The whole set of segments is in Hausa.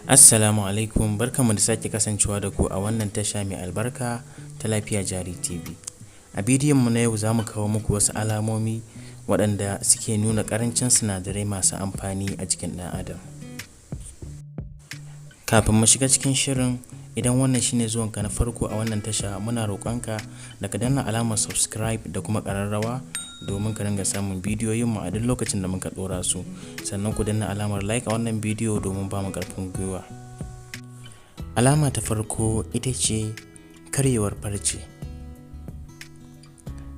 Assalamu alaikum, barkanmu da sake kasancewa da ku a wannan tasha mai albarka ta Lafiya Jari TV. A bidiyon mu na yau za mu kawo muku wasu alamomi waɗanda suke nuna ƙarancin sinadarai masu amfani a jikin ɗan adam. Kafin mu shiga cikin shirin, idan wannan shine zuwanka na farko a wannan tasha, muna roƙonka da ka danna alamar subscribe da kuma ƙararrawa domin ka dinga samun bidiyoyinmu a duk lokacin da muka ɗora su. Sannan ku danna alamar like a wannan bidiyo domin ba mu ƙarfin gwiwa. Alama ta farko ita ce karyewar farce.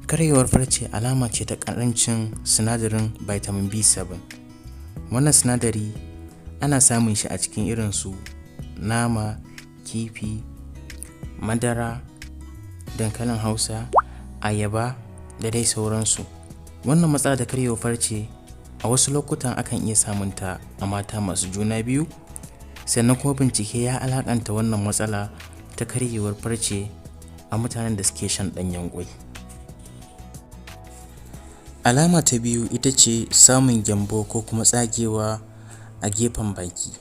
Karyewar farce alama ce ta ƙarancin sinadarin vitamin B7. Wannan sinadari ana samun shi a cikin irin su nama, kifi, madara, dankalin Hausa, ayaba da dai sauransu. Wannan matsala da karyewar farce a wasu lokutan akan iya samun ta a mata masu juna biyu, sannan kuma bincike ya alakanta wannan matsala ta karyewar farce a mutanen da suke shan ɗanyen ƙwai. Alama ta biyu ita ce samun gyambo ko kuma tsagewa a gefen baki.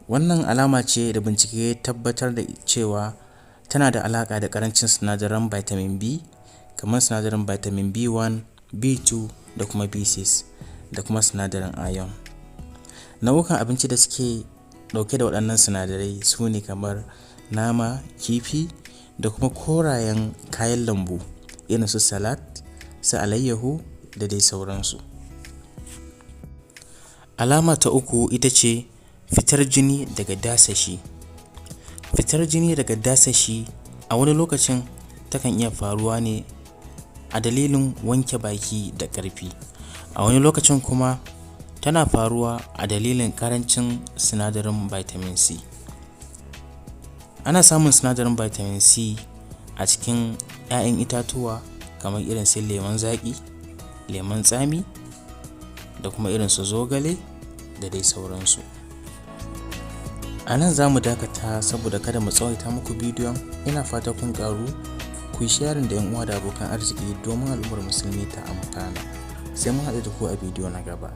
Wannan alama ce da bincike ya tabbatar da cewa tana da alaƙa da ƙarancin sinadaran vitamin B, kamar sinadarin vitamin B1, B2 da kuma B6 da kuma sinadarin iron. Nau'ukan abinci da suke ɗauke da waɗannan sinadarai su ne kamar nama, kifi da kuma korayen kayan lambu irin su salad, su alayyahu da dai sauransu. Alama ta uku ita ce fitar jini daga dasashi. Fitar jini daga dasashi a wani lokacin takan iya faruwa ne a dalilin wanke baki da ƙarfi. A wani lokacin kuma tana faruwa a dalilin ƙarancin sinadarin vitamin C. Ana samun sinadarin vitamin C a cikin 'ya'yan itatuwa kamar irin su lemon zaƙi, lemon tsami da kuma irin su zogale da dai sauransu. A nan za mu dakata saboda kada mu tsawaita muku bidiyon. Ina fata kun ƙaru, ku yi sharing da 'yan uwa da abokan arziki domin al'ummar musulmi ta amfana. Sai mun haɗu da ku a bidiyo na gaba.